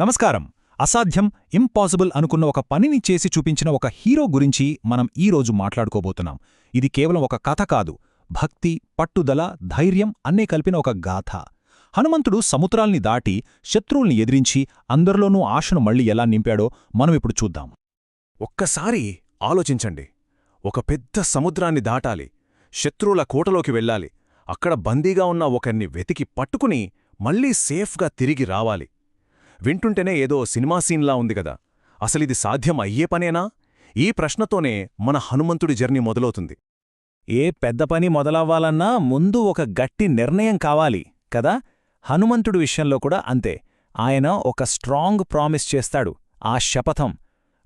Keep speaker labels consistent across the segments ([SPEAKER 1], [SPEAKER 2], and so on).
[SPEAKER 1] నమస్కారం. అసాధ్యం, ఇంపాసిబుల్ అనుకున్న ఒక పనిని చేసి చూపించిన ఒక హీరో గురించి మనం ఈరోజు మాట్లాడుకోబోతున్నాం. ఇది కేవలం ఒక కథ కాదు, భక్తి, పట్టుదల, ధైర్యం అన్నీ కలిపిన ఒక గాథ. హనుమంతుడు సముద్రాల్ని దాటి శత్రువుల్ని ఎదిరించి అందరిలోనూ ఆశను మళ్లీ ఎలా నింపాడో మనమిప్పుడు చూద్దాం.
[SPEAKER 2] ఒక్కసారి ఆలోచించండి. ఒక పెద్ద సముద్రాన్ని దాటాలి, శత్రువుల కోటలోకి వెళ్ళాలి, అక్కడ బందీగా ఉన్న ఒకరిని వెతికి పట్టుకుని మళ్లీ సేఫ్గా తిరిగి రావాలి. వింటుంటేనే ఏదో సినిమా సీన్లా ఉంది కదా. అసలిది సాధ్యం అయ్యే పనేనా? ఈ ప్రశ్నతోనే మన హనుమంతుడి జర్నీ మొదలవుతుంది.
[SPEAKER 1] ఏ పెద్ద పని మొదలవ్వాలన్నా ముందు ఒక గట్టి నిర్ణయం కావాలి కదా. హనుమంతుడి విషయంలో కూడా అంతే. ఆయన ఒక స్ట్రాంగ్ ప్రామిస్ చేస్తాడు. ఆ శపథం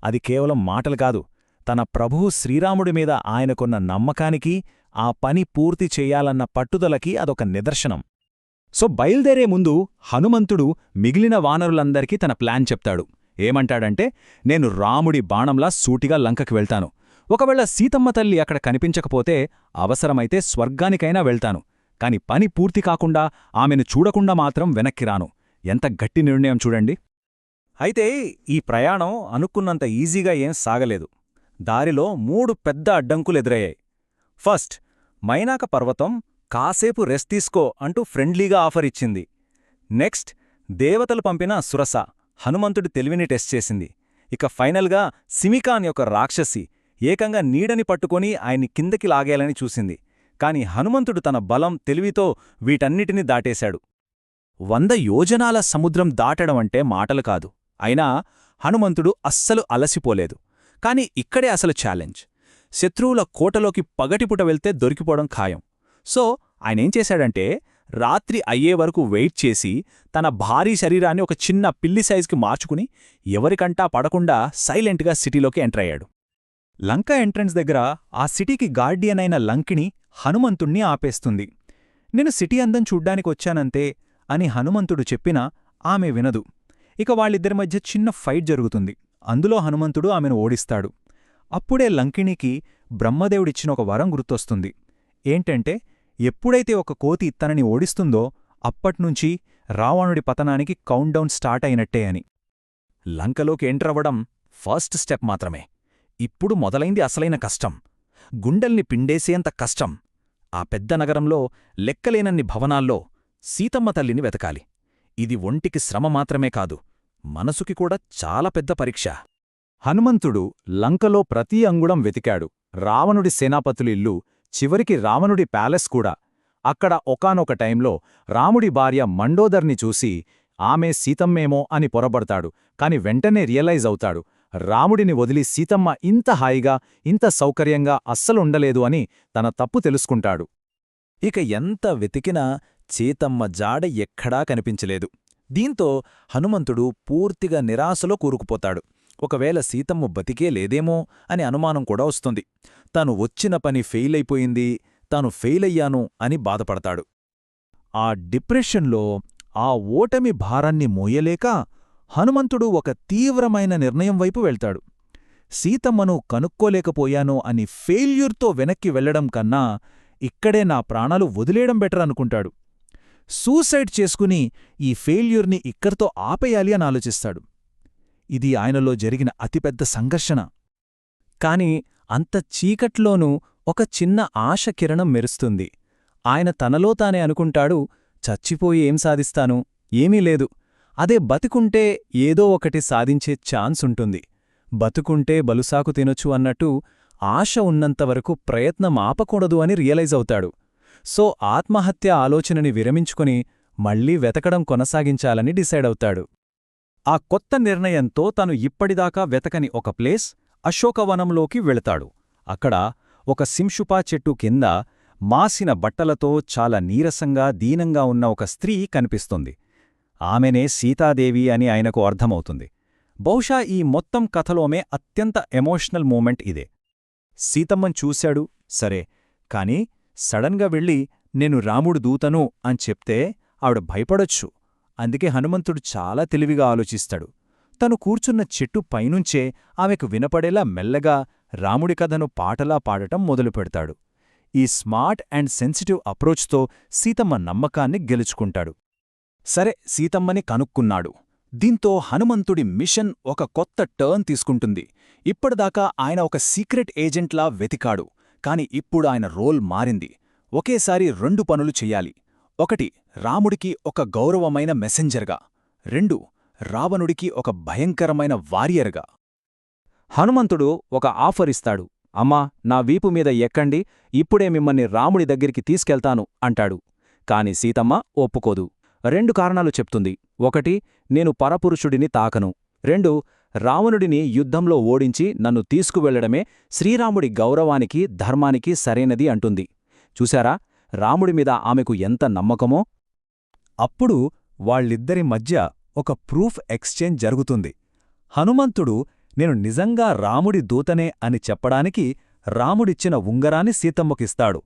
[SPEAKER 1] అది కేవలం మాటలు కాదు, తన ప్రభువు శ్రీరాముడి మీద ఆయనకున్న నమ్మకానికి, ఆ పని పూర్తి చెయ్యాలన్న పట్టుదలకి అదొక నిదర్శనం. సో బయల్దేరే ముందు హనుమంతుడు మిగిలిన వానరులందరికీ తన ప్లాన్ చెప్తాడు. ఏమంటాడంటే, నేను రాముడి బాణంలా సూటిగా లంకకి వెళ్తాను. ఒకవేళ సీతమ్మ తల్లి అక్కడ కనిపించకపోతే అవసరమైతే స్వర్గానికైనా వెళ్తాను. కాని పని పూర్తి కాకుండా, ఆమెను చూడకుండా మాత్రం వెనక్కిరాను. ఎంత గట్టి నిర్ణయం చూడండి. అయితే ఈ ప్రయాణం అనుకున్నంత ఈజీగా ఏం సాగలేదు. దారిలో 3 పెద్ద అడ్డంకులెదురయ్యాయి. ఫస్ట్, మైనాక పర్వతం కాసేపు రెస్ట్ తీసుకో అంటూ ఫ్రెండ్లీగా ఆఫర్ ఇచ్చింది. నెక్స్ట్, దేవతలు పంపిన సురస హనుమంతుడి తెలివిని టెస్ట్ చేసింది. ఇక ఫైనల్గా సిమికాన్ యొక్క రాక్షసి ఏకంగా నీడని పట్టుకొని ఆయన్ని కిందకి లాగేయాలని చూసింది. కాని హనుమంతుడు తన బలం, తెలివితో వీటన్నిటినీ దాటేశాడు. 100 యోజనాల సముద్రం దాటడమంటే మాటలు కాదు. అయినా హనుమంతుడు అస్సలు అలసిపోలేదు. కాని ఇక్కడే అసలు ఛాలెంజ్. శత్రువుల కోటలోకి పగటిపుట వెళ్తే దొరికిపోవడం ఖాయం. సో ఆయనేం చేశాడంటే, రాత్రి అయ్యే వరకు వెయిట్ చేసి తన భారీ శరీరాన్ని ఒక చిన్న పిల్లి సైజుకి మార్చుకుని ఎవరికంటా పడకుండా సైలెంట్గా సిటీలోకి ఎంటర్ అయ్యాడు. లంక ఎంట్రన్స్ దగ్గర ఆ సిటీకి గార్డియన్ అయిన లంకిణి హనుమంతుణ్ణి ఆపేస్తుంది. నేను సిటీ అందం చూడ్డానికొచ్చానంతే అని హనుమంతుడు చెప్పినా ఆమె వినదు. ఇక వాళ్ళిద్దరి మధ్య చిన్న ఫైట్ జరుగుతుంది. అందులో హనుమంతుడు ఆమెను ఓడిస్తాడు. అప్పుడే లంకిణికి బ్రహ్మదేవుడిచ్చిన ఒక వరం గుర్తొస్తుంది. ఏంటంటే, ఎప్పుడైతే ఒక కోతి తనని ఓడిస్తుందో అప్పట్నుంచి రావణుడి పతనానికి కౌంట్డౌన్ స్టార్ట్ అయినట్టే అని. లంకలోకి ఎంటరవ్వడం ఫస్ట్ స్టెప్ మాత్రమే. ఇప్పుడు మొదలైంది అసలైన కష్టం. గుండెల్ని పిండేసేంత కష్టం. ఆ పెద్ద నగరంలో లెక్కలేనన్ని భవనాల్లో సీతమ్మ తల్లిని వెతకాలి. ఇది ఒంటికి శ్రమ మాత్రమే కాదు, మనసుకి కూడా చాలా పెద్ద పరీక్ష. హనుమంతుడు లంకలో ప్రతి అంగుళం వెతికాడు. రావణుడి సేనాపతుల ఇల్లు, చివరికి రావణుడి ప్యాలెస్ కూడా. అక్కడ ఒకానొక టైంలో రాముడి భార్య మండోదర్ని చూసి ఆమె సీతమ్మేమో అని పొరబడతాడు. కాని వెంటనే రియలైజ్ అవుతాడు, రాముడిని వదిలి సీతమ్మ ఇంత హాయిగా, ఇంత సౌకర్యంగా అస్సలుండలేదు అని తన తప్పు తెలుసుకుంటాడు. ఇక ఎంత వెతికినా సీతమ్మ జాడ ఎక్కడా కనిపించలేదు. దీంతో హనుమంతుడు పూర్తిగా నిరాశలో కూరుకుపోతాడు. ఒకవేళ సీతమ్మ బతికే లేదేమో అని అనుమానం కూడా వస్తుంది. తాను వచ్చిన పని ఫెయిలైపోయింది, తాను ఫెయిలయ్యాను అని బాధపడతాడు. ఆ డిప్రెషన్లో, ఆ ఓటమి భారాన్ని మోయలేక హనుమంతుడు ఒక తీవ్రమైన నిర్ణయం వైపు వెళ్తాడు. సీతమ్మను కనుక్కోలేకపోయాను అని ఫెయిల్యూర్తో వెనక్కి వెళ్లడం కన్నా ఇక్కడే నా ప్రాణాలు వదిలేయడం బెటర్ అనుకుంటాడు. సూసైడ్ చేసుకుని ఈ ఫెయిల్యూర్ని ఇక్కడితో ఆపేయాలి అని ఆలోచిస్తాడు. ఇది ఆయనలో జరిగిన అతిపెద్ద సంఘర్షణ. కాని అంత చీకట్లోనూ ఒక చిన్న ఆశ కిరణం మెరుస్తుంది. ఆయన తనలో తానే అనుకుంటాడు, చచ్చిపోయి ఏం సాధిస్తాను, ఏమీ లేదు. అదే బతికుంటే ఏదో ఒకటి సాధించే ఛాన్స్ ఉంటుంది. బతుకుంటే బలుసాకు తినొచ్చు అన్నట్టు ఆశ ఉన్నంతవరకు ప్రయత్నం ఆపకూడదు అని రియలైజ్ అవుతాడు. సో ఆత్మహత్య ఆలోచనని విరమించుకుని మళ్లీ వెతకడం కొనసాగించాలని డిసైడవుతాడు. ఆ కొత్త నిర్ణయంతో తను ఇప్పటిదాకా వెతకని ఒక ప్లేస్ అశోకవనంలోకి వెళతాడు. అక్కడ ఒక సింషుపా చెట్టు కింద మాసిన బట్టలతో చాలా నీరసంగా, దీనంగా ఉన్న ఒక స్త్రీ కనిపిస్తుంది. ఆమెనే సీతాదేవి అని ఆయనకు అర్థమవుతుంది. బహుశా ఈ మొత్తం కథలోమే అత్యంత ఎమోషనల్ మూమెంట్ ఇదే. సీతమ్మన్ చూశాడు సరే, కాని సడన్గా వెళ్ళి నేను రాముడు దూతను అని చెప్తే ఆవిడ భయపడొచ్చు. అందుకే హనుమంతుడు చాలా తెలివిగా ఆలోచిస్తాడు. తను కూర్చున్న చెట్టు పైనుంచే ఆమెకు వినపడేలా మెల్లగా రాముడి కథను పాటలా పాడటం మొదలుపెడతాడు. ఈ స్మార్ట్ అండ్ సెన్సిటివ్ అప్రోచ్తో సీతమ్మ నమ్మకాన్ని గెలుచుకుంటాడు. సరే, సీతమ్మని కనుక్కున్నాడు. దీంతో హనుమంతుడి మిషన్ ఒక కొత్త టర్న్ తీసుకుంటుంది. ఇప్పటిదాకా ఆయన ఒక సీక్రెట్ ఏజెంట్లా వెతికాడు, కాని ఇప్పుడు ఆయన రోల్ మారింది. ఒకేసారి 2 పనులు చెయ్యాలి. 1 రాముడికి ఒక గౌరవమైన మెసెంజర్గా, 2 రావణుడికి ఒక భయంకరమైన వారియర్గా. హనుమంతుడు ఒక ఆఫర్ ఇస్తాడు. అమ్మా, నా వీపు మీద ఎక్కండి, ఇప్పుడే మిమ్మల్ని రాముడి దగ్గరికి తీసుకెళ్తాను అంటాడు. కాని సీతమ్మ ఒప్పుకోదు. 2 కారణాలు చెప్తుంది. 1 నేను పరపురుషుడిని తాకను, 2 రావణుడిని యుద్ధంలో ఓడించి నన్ను తీసుకువెళ్లడమే శ్రీరాముడి గౌరవానికి ధర్మానికి సరైనది అంటుంది. చూశారా రాముడి మీద ఆమెకు ఎంత నమ్మకమో? అప్పుడు వాళ్ళిద్దరి మధ్య ఒక ప్రూఫ్ ఎక్స్చేంజ్ జరుగుతుంది. హనుమంతుడు నేను నిజంగా రాముడి దూతనే అని చెప్పడానికి రాముడిచ్చిన ఉంగరాన్ని సీతమ్మకిస్తాడు.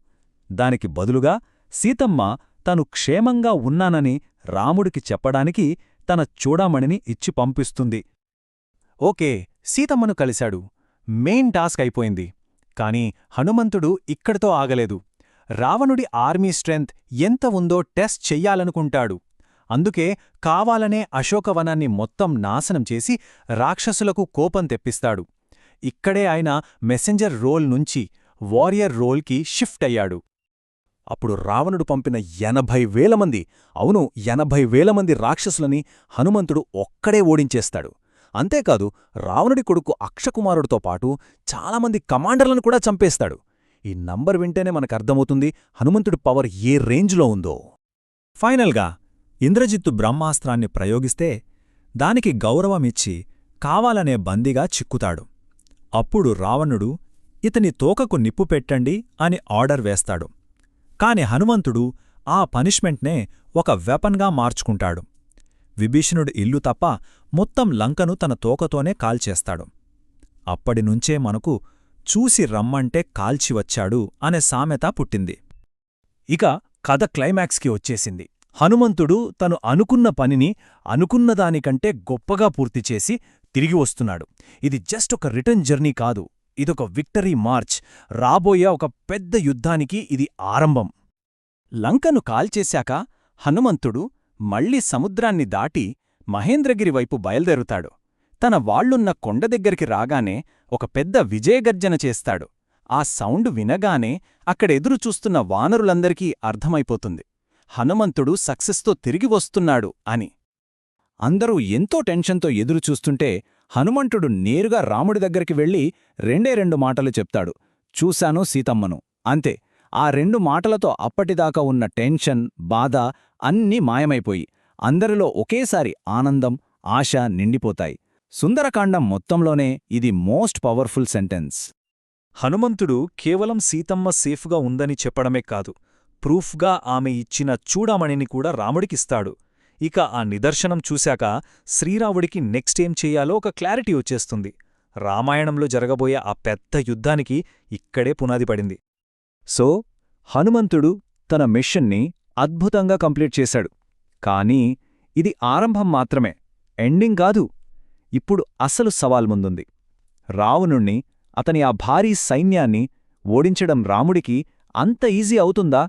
[SPEAKER 1] దానికి బదులుగా సీతమ్మ తను క్షేమంగా ఉన్నానని రాముడికి చెప్పడానికి తన చూడామణిని ఇచ్చి పంపిస్తుంది. ఓకే, సీతమ్మను కలిశాడు. మెయిన్ టాస్క్ అయిపోయింది. కాని హనుమంతుడు ఇక్కడితో ఆగలేదు. రావణుడి ఆర్మీ స్ట్రెంగ్త్ ఎంత ఉందో టెస్ట్ చెయ్యాలనుకుంటాడు. అందుకే కావాలనే అశోకవనాన్ని మొత్తం నాశనం చేసి రాక్షసులకు కోపం తెప్పిస్తాడు. ఇక్కడే ఆయన మెసెంజర్ రోల్ నుంచి వారియర్ రోల్కి షిఫ్ట్ అయ్యాడు. అప్పుడు రావణుడు పంపిన 80,000 మంది, అవును 80,000 మంది రాక్షసులని హనుమంతుడు ఒక్కడే ఓడించేస్తాడు. అంతేకాదు రావణుడి కొడుకు అక్షకుమారుడితో పాటు చాలామంది కమాండర్లను కూడా చంపేస్తాడు. ఈ నంబర్ వింటేనే మనకర్థమవుతుంది హనుమంతుడి పవర్ ఏ రేంజ్లో ఉందో. ఫైనల్గా ఇంద్రజిత్తు బ్రహ్మాస్త్రాన్ని ప్రయోగిస్తే దానికి గౌరవమిచ్చి కావాలనే బందీగా చిక్కుతాడు. అప్పుడు రావణుడు ఇతని తోకకు నిప్పు పెట్టండి అని ఆర్డర్ వేస్తాడు. కాని హనుమంతుడు ఆ పనిష్మెంట్నే ఒక వెపన్గా మార్చుకుంటాడు. విభీషణుడి ఇల్లు తప్ప మొత్తం లంకను తన తోకతోనే కాల్చేస్తాడు. అప్పటినుంచే మనకు చూసి రమ్మంటే కాల్చివచ్చాడు అనే సామెత పుట్టింది. ఇక కథ క్లైమాక్స్కి వచ్చేసింది. హనుమంతుడు తను అనుకున్న పనిని అనుకున్నదానికంటే గొప్పగా పూర్తిచేసి తిరిగి వస్తున్నాడు. ఇది జస్ట్ ఒక రిటర్న్ జర్నీ కాదు, ఇదొక విక్టరీ మార్చ్. రాబోయే ఒక పెద్ద యుద్ధానికి ఇది ఆరంభం. లంకను కాల్చేశాక హనుమంతుడు మళ్లీ సముద్రాన్ని దాటి మహేంద్రగిరి వైపు బయల్దేరుతాడు. తన వాళ్లున్న కొండ దగ్గరికి రాగానే ఒక పెద్ద విజయగర్జన చేస్తాడు. ఆ సౌండ్ వినగానే అక్కడెదురుచూస్తున్న వానరులందరికీ అర్థమైపోతుంది హనుమంతుడు సక్సెస్తో తిరిగి వస్తున్నాడు అని. అందరూ ఎంతో టెన్షన్తో ఎదురుచూస్తుంటే హనుమంతుడు నేరుగా రాముడి దగ్గరికి వెళ్ళి 2 మాటలు చెప్తాడు. చూశాను సీతమ్మను, అంతే. ఆ 2 మాటలతో అప్పటిదాకా ఉన్న టెన్షన్, బాధ అన్నీ మాయమైపోయి అందరిలో ఒకేసారి ఆనందం, ఆశ నిండిపోతాయి. సుందరకాండం మొత్తంలోనే ఇది మోస్ట్ పవర్ఫుల్ సెంటెన్స్. హనుమంతుడు కేవలం సీతమ్మ సేఫ్గా ఉందని చెప్పడమే కాదు, ప్రూఫ్గా ఆమె ఇచ్చిన చూడామణిని కూడా రాముడికిస్తాడు. ఇక ఆ నిదర్శనం చూశాక శ్రీరాముడికి నెక్స్ట్ ఏం చెయ్యాలో ఒక క్లారిటీ వచ్చేస్తుంది. రామాయణంలో జరగబోయే ఆ పెద్ద యుద్ధానికి ఇక్కడే పునాది పడింది. సో హనుమంతుడు తన మిషన్ని అద్భుతంగా కంప్లీట్ చేశాడు. కానీ ఇది ఆరంభం మాత్రమే, ఎండింగ్ కాదు. ఇప్పుడు అసలు సవాల్ ముందుంది. రావణుణ్ణి, అతని ఆ భారీ సైన్యాన్ని ఓడించడం రాముడికి అంత ఈజీ అవుతుందా?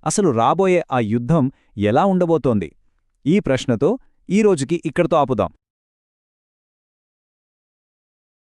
[SPEAKER 1] అసలు రాబోయే ఆ యుద్ధం ఎలా ఉండబోతోంది? ఈ ప్రశ్నతో ఈరోజుకి ఇక్కడితో ఆపుదాం.